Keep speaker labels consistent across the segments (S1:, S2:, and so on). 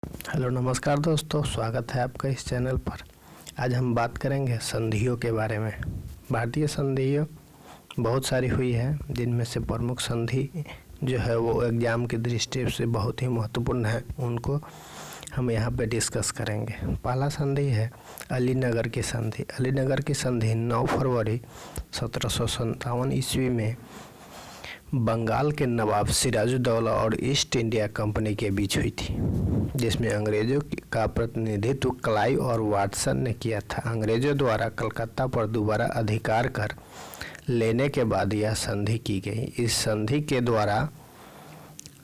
S1: Hello नमस्कार दोस्तों, स्वागत है आपका इस चैनल पर। आज हम बात करेंगे संधियों के बारे में। भारतीय संधियों बहुत सारी हुई है, जिनमें से प्रमुख संधि जो है वो एग्ज़ाम की दृष्टि से बहुत ही महत्वपूर्ण है, उनको हम यहाँ पे डिस्कस करेंगे। पहला संधि है अलीनगर की संधि। अलीनगर की संधि 9 फरवरी 1757 ईस्वी में बंगाल के नवाब सिराजुद्दौला और ईस्ट इंडिया कंपनी के बीच हुई थी, जिसमें अंग्रेज़ों का प्रतिनिधित्व क्लाइव और वाटसन ने किया था। अंग्रेज़ों द्वारा कलकत्ता पर दोबारा अधिकार कर लेने के बाद यह संधि की गई। इस संधि के द्वारा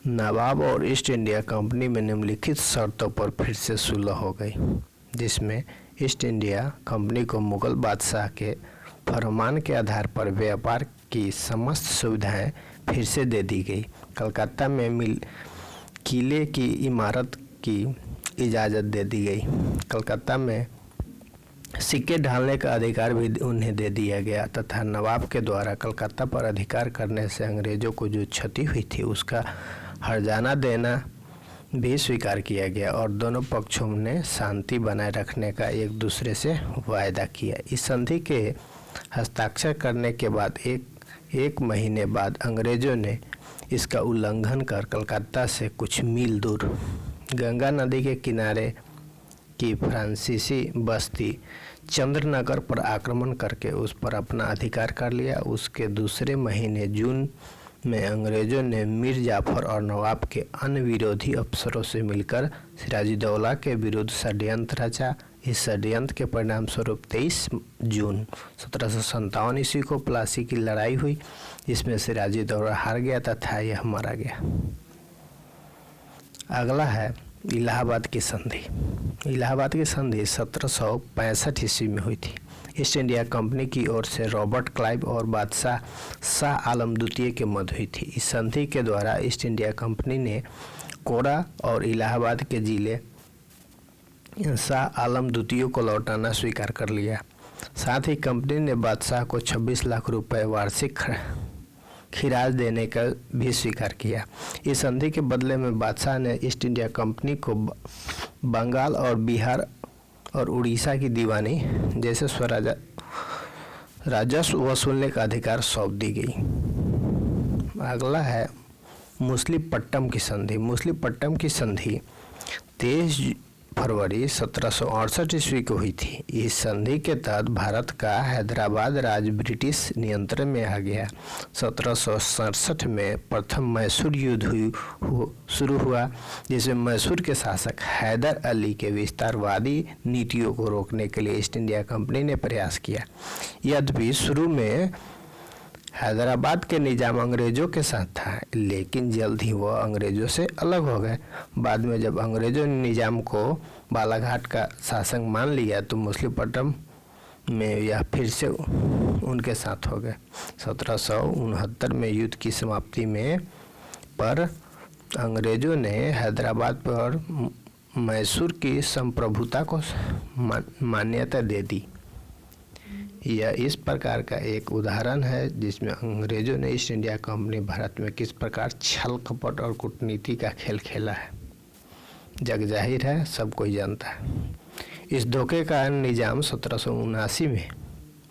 S1: नवाब और ईस्ट इंडिया कंपनी में निम्नलिखित शर्तों पर फिर से सुलह हो गई, जिसमें ईस्ट इंडिया कंपनी को मुगल बादशाह के फरमान के आधार पर व्यापार की समस्त सुविधाएं फिर से दे दी गई। कलकत्ता में किले की इमारत की इजाज़त दे दी गई। कलकत्ता में सिक्के ढालने का अधिकार भी उन्हें दे दिया गया तथा नवाब के द्वारा कलकत्ता पर अधिकार करने से अंग्रेज़ों को जो क्षति हुई थी उसका हर्जाना देना भी स्वीकार किया गया और दोनों पक्षों ने शांति बनाए रखने का एक दूसरे से वायदा किया। इस संधि के हस्ताक्षर करने के बाद एक महीने बाद अंग्रेज़ों ने इसका उल्लंघन कर कलकत्ता से कुछ मील दूर गंगा नदी के किनारे की फ्रांसीसी बस्ती चंद्रनगर पर आक्रमण करके उस पर अपना अधिकार कर लिया। उसके दूसरे महीने जून में अंग्रेज़ों ने मीर जाफर और नवाब के अन्य विरोधी अफसरों से मिलकर सिराजुद्दौला के विरुद्ध षड्यंत्र रचा। इस षड्यंत्र के परिणाम स्वरूप 23 जून 1757 ईस्वी को प्लासी की लड़ाई हुई, जिसमें सिराजुद्दौला हार गया तथा यह मारा गया। अगला है इलाहाबाद की संधि। इलाहाबाद की संधि 1765 ईस्वी में हुई थी। ईस्ट इंडिया कंपनी की ओर से रॉबर्ट क्लाइव और बादशाह शाह आलम द्वितीय के मध्य हुई थी। इस संधि के द्वारा ईस्ट इंडिया कंपनी ने कोरा और इलाहाबाद के जिले शाह आलम द्वितीय को लौटाना स्वीकार कर लिया। साथ ही कंपनी ने बादशाह को 26 लाख रुपए वार्षिक खिराज देने का भी स्वीकार किया। इस संधि के बदले में बादशाह ने ईस्ट इंडिया कंपनी को बंगाल और बिहार और उड़ीसा की दीवानी जैसे राजस्व वसूलने का अधिकार सौंप दी गई। अगला है मुसलीपट्टम की संधि। मुसलीपट्टम की संधि 23 फरवरी 1768 ईस्वी को हुई थी। इस संधि के तहत भारत का हैदराबाद राज्य ब्रिटिश नियंत्रण में आ गया। 1767 में प्रथम मैसूर युद्ध शुरू हुआ, जिसमें मैसूर के शासक हैदर अली के विस्तारवादी नीतियों को रोकने के लिए ईस्ट इंडिया कंपनी ने प्रयास किया। यद्यपि शुरू में हैदराबाद के निजाम अंग्रेज़ों के साथ था, लेकिन जल्द ही वह अंग्रेज़ों से अलग हो गए। बाद में जब अंग्रेज़ों ने निजाम को बालाघाट का शासक मान लिया तो मुसलीपट्टम में यह फिर से उनके साथ हो गए। 1769 में युद्ध की समाप्ति में पर अंग्रेज़ों ने हैदराबाद पर मैसूर की संप्रभुता को मान्यता दे दी। यह इस प्रकार का एक उदाहरण है जिसमें अंग्रेज़ों ने ईस्ट इंडिया कंपनी भारत में किस प्रकार छल कपट और कूटनीति का खेल खेला है, जग जाहिर है, सब कोई जानता है। इस धोखे का निजाम 1779 में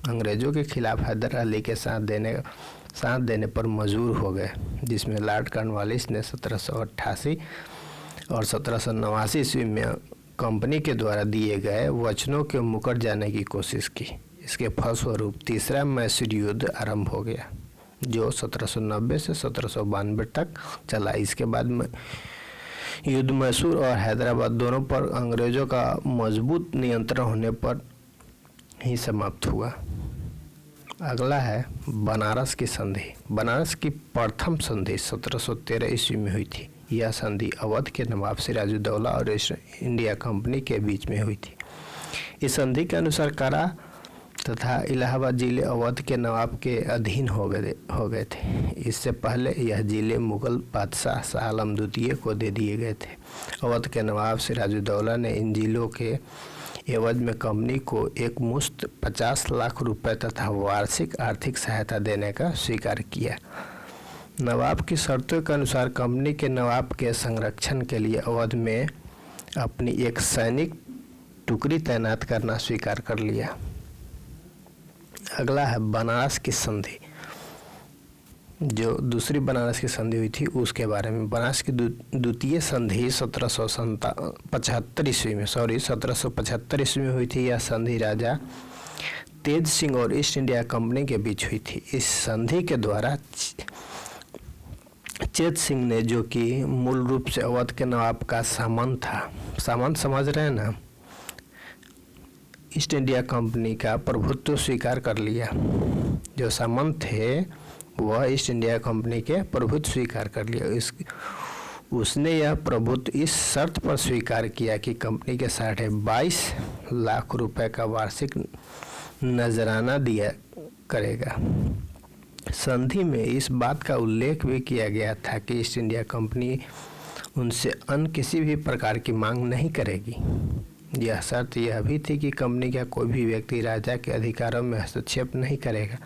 S1: अंग्रेज़ों के खिलाफ हैदर अली के साथ देने पर मजबूर हो गए, जिसमें लॉर्ड कॉर्नवालिस ने 1788 और 1789 ईस्वी में कंपनी के द्वारा दिए गए वचनों के मुकर जाने की कोशिश की। इसके फलस्वरूप तीसरा मैसूर युद्ध आरंभ हो गया, जो 1790 से 1792 तक चला। इसके बाद युद्ध मैसूर और हैदराबाद दोनों पर अंग्रेज़ों का मजबूत नियंत्रण होने पर ही समाप्त हुआ। अगला है बनारस की संधि। बनारस की प्रथम संधि 1713 ईस्वी में हुई थी। यह संधि अवध के नवाब सिराजुद्दौला और ईस्ट इंडिया कंपनी के बीच में हुई थी। इस संधि के अनुसार कारा तथा इलाहाबाद जिले अवध के नवाब के अधीन हो गए थे। इससे पहले यह जिले मुगल बादशाह शाह आलम द्वितीय को दे दिए गए थे। अवध के नवाब सिराजुद्दौला ने इन जिलों के एवज में कंपनी को एक मुश्त 50 लाख रुपए तथा वार्षिक आर्थिक सहायता देने का स्वीकार किया। नवाब की शर्तों के अनुसार कंपनी के नवाब के संरक्षण के लिए अवध में अपनी एक सैनिक टुकड़ी तैनात करना स्वीकार कर लिया। अगला है बनारस की संधि। जो दूसरी बनारस की संधि हुई थी उसके बारे में। बनारस की द्वितीय संधि 1775 ईस्वी में 1775 ईस्वी में हुई थी। यह संधि राजा तेज सिंह और ईस्ट इंडिया कंपनी के बीच हुई थी। इस संधि के द्वारा चेत सिंह ने, जो कि मूल रूप से अवध के नवाब का सामंत था, सामंत समझ रहे हैं ना, ईस्ट इंडिया कंपनी का प्रभुत्व स्वीकार कर लिया। जो सामंत थे वह ईस्ट इंडिया कंपनी के प्रभुत्व स्वीकार कर लिया। उसने यह प्रभुत्व इस शर्त पर स्वीकार किया कि कंपनी के 22.5 लाख रुपए का वार्षिक नजराना दिया करेगा। संधि में इस बात का उल्लेख भी किया गया था कि ईस्ट इंडिया कंपनी उनसे अन्य किसी भी प्रकार की मांग नहीं करेगी। यह शर्त यह भी थी कि कंपनी का कोई भी व्यक्ति राजा के अधिकारों में हस्तक्षेप नहीं करेगा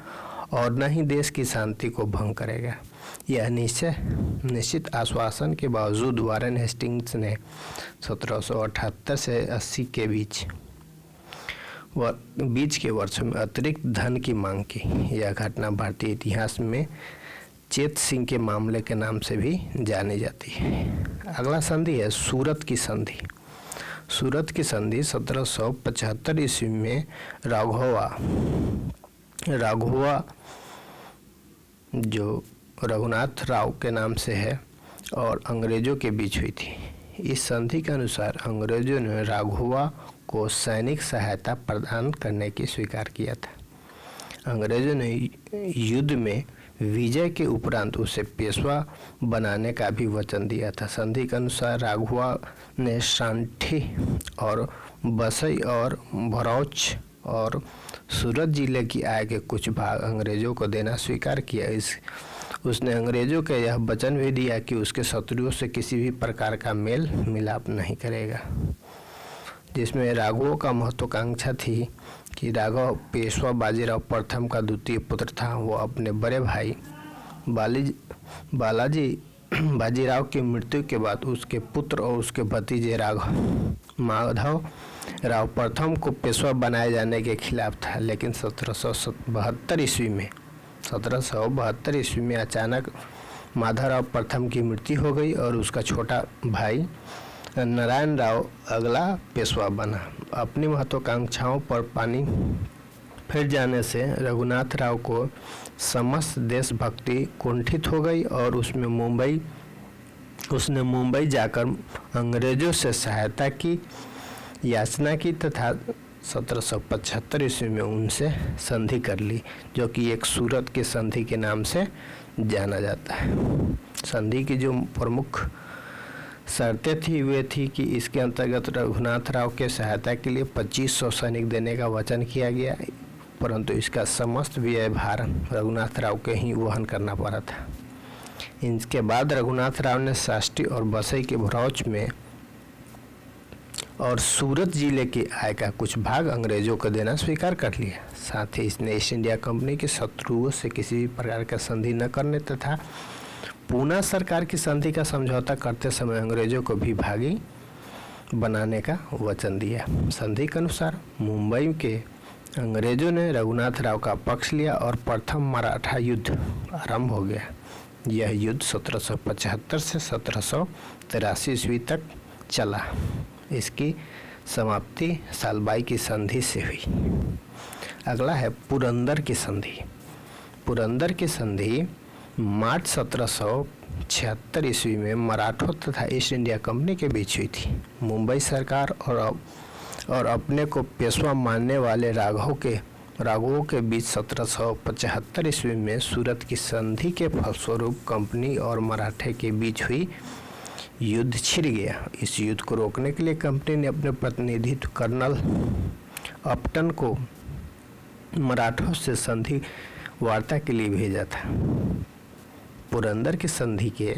S1: और न ही देश की शांति को भंग करेगा। यह निश्चित आश्वासन के बावजूद वारेन हेस्टिंग्स ने 1778 से 80 के बीच के वर्षों में अतिरिक्त धन की मांग की। यह घटना भारतीय इतिहास में चेत सिंह के मामले के नाम से भी जानी जाती है। अगला संधि है सूरत की संधि। सूरत की संधि 1775 ईस्वी में राघवा जो रघुनाथ राव के नाम से है और अंग्रेजों के बीच हुई थी। इस संधि के अनुसार अंग्रेजों ने राघवा को सैनिक सहायता प्रदान करने की स्वीकार किया था। अंग्रेजों ने युद्ध में विजय के उपरांत उसे पेशवा बनाने का भी वचन दिया था। संधि के अनुसार राघवा ने सांठी और बसई और भरौच और सूरत जिले की आय के कुछ भाग अंग्रेजों को देना स्वीकार किया। उसने अंग्रेजों को यह वचन भी दिया कि उसके शत्रुओं से किसी भी प्रकार का मेल मिलाप नहीं करेगा, जिसमें राघवों का महत्वाकांक्षा थी कि राघव पेशवा बाजीराव प्रथम का द्वितीय पुत्र था। वो अपने बड़े भाई बाजीराव की मृत्यु के बाद उसके पुत्र और उसके भतीजे माधव राव प्रथम को पेशवा बनाए जाने के खिलाफ था। लेकिन 1772 ईस्वी में अचानक माधवराव प्रथम की मृत्यु हो गई और उसका छोटा भाई नारायण राव अगला पेशवा बना। अपनी महत्वाकांक्षाओं पर पानी फिर जाने से रघुनाथ राव को समस्त देशभक्ति कुंठित हो गई और उसने मुंबई जाकर अंग्रेजों से सहायता की याचना की तथा 1775 ईस्वी में उनसे संधि कर ली, जो कि एक सूरत की संधि के नाम से जाना जाता है। संधि की जो प्रमुख शर्तें थी वे थी कि इसके अंतर्गत रघुनाथ राव के सहायता के लिए 2500 सैनिक देने का वचन किया गया, परंतु इसका समस्त व्यय भार रघुनाथ राव के ही वहन करना पड़ा था। इसके बाद रघुनाथ राव ने साष्टी और बसई के भरौच में और सूरत जिले की आय का कुछ भाग अंग्रेजों को देना स्वीकार कर लिया। साथ ही इसने ईस्ट इंडिया कंपनी के शत्रुओं से किसी भी प्रकार का संधि न करने तथा पूना सरकार की संधि का समझौता करते समय अंग्रेजों को भी भागी बनाने का वचन दिया। संधि के अनुसार मुंबई के अंग्रेजों ने रघुनाथ राव का पक्ष लिया और प्रथम मराठा युद्ध आरंभ हो गया। यह युद्ध 1775 से 1783 ईस्वी तक चला। इसकी समाप्ति सालबाई की संधि से हुई। अगला है पुरंदर की संधि। पुरंदर की संधि मार्च 1776 ईस्वी में मराठों तथा ईस्ट इंडिया कंपनी के बीच हुई थी। मुंबई सरकार और अपने को पेशवा मानने वाले राघवों के बीच 1775 ईस्वी में सूरत की संधि के फलस्वरूप कंपनी और मराठे के बीच हुई युद्ध छिड़ गया। इस युद्ध को रोकने के लिए कंपनी ने अपने प्रतिनिधित्व कर्नल अपटन को मराठों से संधि वार्ता के लिए भेजा था। पुरंदर की संधि के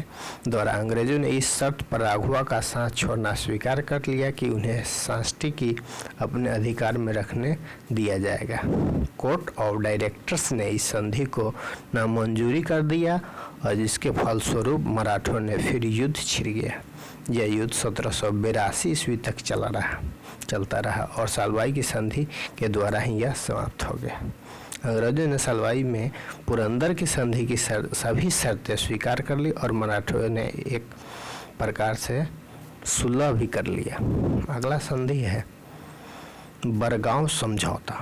S1: द्वारा अंग्रेजों ने इस शर्त पर राघवा का साथ छोड़ना स्वीकार कर लिया कि उन्हें साष्टी की अपने अधिकार में रखने दिया जाएगा। कोर्ट ऑफ डायरेक्टर्स ने इस संधि को नामंजूरी कर दिया और जिसके फलस्वरूप मराठों ने फिर युद्ध छिड़ गया। यह युद्ध 1782 ईस्वी तक चलता रहा और सालवाई की संधि के द्वारा ही यह समाप्त हो गया। अंग्रेजों ने सालवाई में पुरंदर की संधि की सभी शर्तें स्वीकार कर ली और मराठों ने एक प्रकार से सुलह भी कर लिया। अगला संधि है बरगांव समझौता।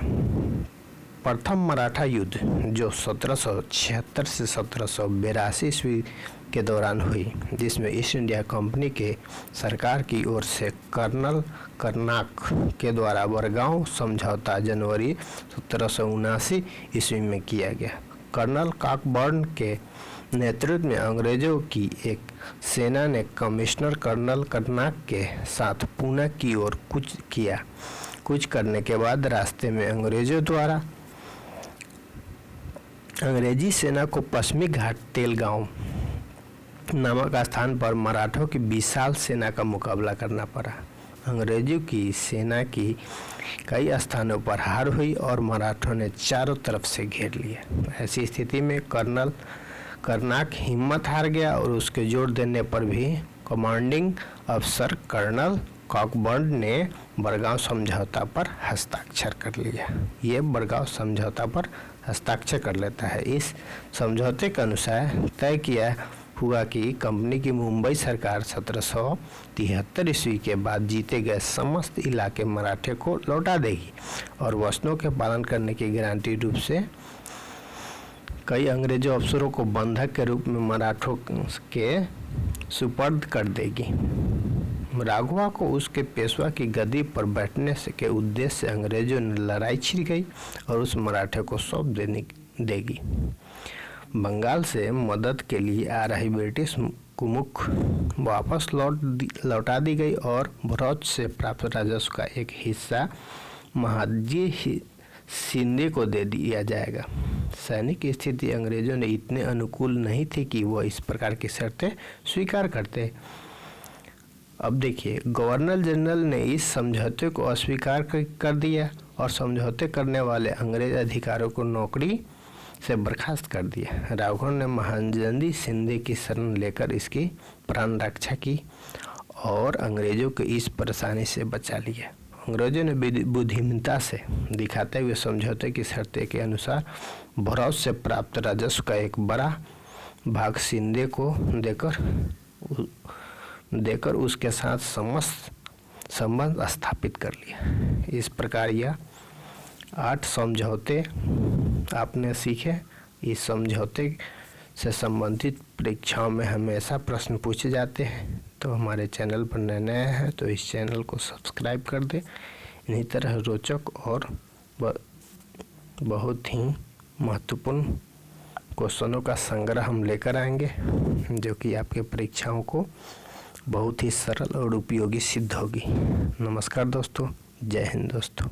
S1: प्रथम मराठा युद्ध जो 1776 से 1782 ईस्वी के दौरान हुई, जिसमें ईस्ट इंडिया कंपनी के सरकार की ओर से कर्नल कर्नाक के द्वारा बरगांव समझौता जनवरी 1779 ईस्वी में किया गया। कर्नल कॉकबर्न के नेतृत्व में अंग्रेजों की एक सेना ने कमिश्नर कर्नल कर्नाक के साथ पूना की ओर कूच करने के बाद रास्ते में अंग्रेजों द्वारा अंग्रेजी सेना को पश्चिमी घाट तेलगांव नामक स्थान पर मराठों की विशाल सेना का मुकाबला करना पड़ा। अंग्रेजों की सेना की कई स्थानों पर हार हुई और मराठों ने चारों तरफ से घेर लिया। ऐसी स्थिति में कर्नल कर्नाक हिम्मत हार गया और उसके जोर देने पर भी कमांडिंग अफसर कर्नल कॉकबर्न ने बरगांव समझौता पर हस्ताक्षर कर लिया। ये बरगांव समझौता पर हस्ताक्षर कर लेता है। इस समझौते के अनुसार तय किया हुआ कि कंपनी की मुंबई सरकार 1773 ईस्वी के बाद जीते गए समस्त इलाके मराठे को लौटा देगी और वचनों के पालन करने की गारंटी रूप से कई अंग्रेजों अफसरों को बंधक के रूप में मराठों के सुपर्द कर देगी। राघवा को उसके पेशवा की गद्दी पर बैठने के उद्देश्य से अंग्रेजों ने लड़ाई छिड़ गई और उस मराठे को सौंप देगी। बंगाल से मदद के लिए आ रही ब्रिटिश कुमुख वापस लौटा दी गई और भरौच से प्राप्त राजस्व का एक हिस्सा महादजी शिंदे को दे दिया जाएगा। सैनिक स्थिति अंग्रेजों ने इतने अनुकूल नहीं थी कि वह इस प्रकार की शर्तें स्वीकार करते। अब देखिए, गवर्नर जनरल ने इस समझौते को अस्वीकार कर दिया और समझौते करने वाले अंग्रेज अधिकारियों को नौकरी से बर्खास्त कर दिया। राघव ने महादजी शिंदे की शरण लेकर इसकी प्राण रक्षा की और अंग्रेजों को इस परेशानी से बचा लिया। अंग्रेजों ने बुद्धिमत्ता से दिखाते हुए समझौते की शर्तें के अनुसार भरौच से प्राप्त राजस्व का एक बड़ा भाग शिंदे को देकर उसके साथ समस्त संबंध स्थापित कर लिया। इस प्रकार यह 8 समझौते आपने सीखे। इस समझौते से संबंधित परीक्षाओं में हमेशा प्रश्न पूछे जाते हैं, तो हमारे चैनल पर नए हैं तो इस चैनल को सब्सक्राइब कर दें। इन्हीं तरह रोचक और बहुत ही महत्वपूर्ण क्वेश्चनों का संग्रह हम लेकर आएंगे, जो कि आपके परीक्षाओं को बहुत ही सरल और उपयोगी सिद्ध होगी। नमस्कार दोस्तों, जय हिंद दोस्तों।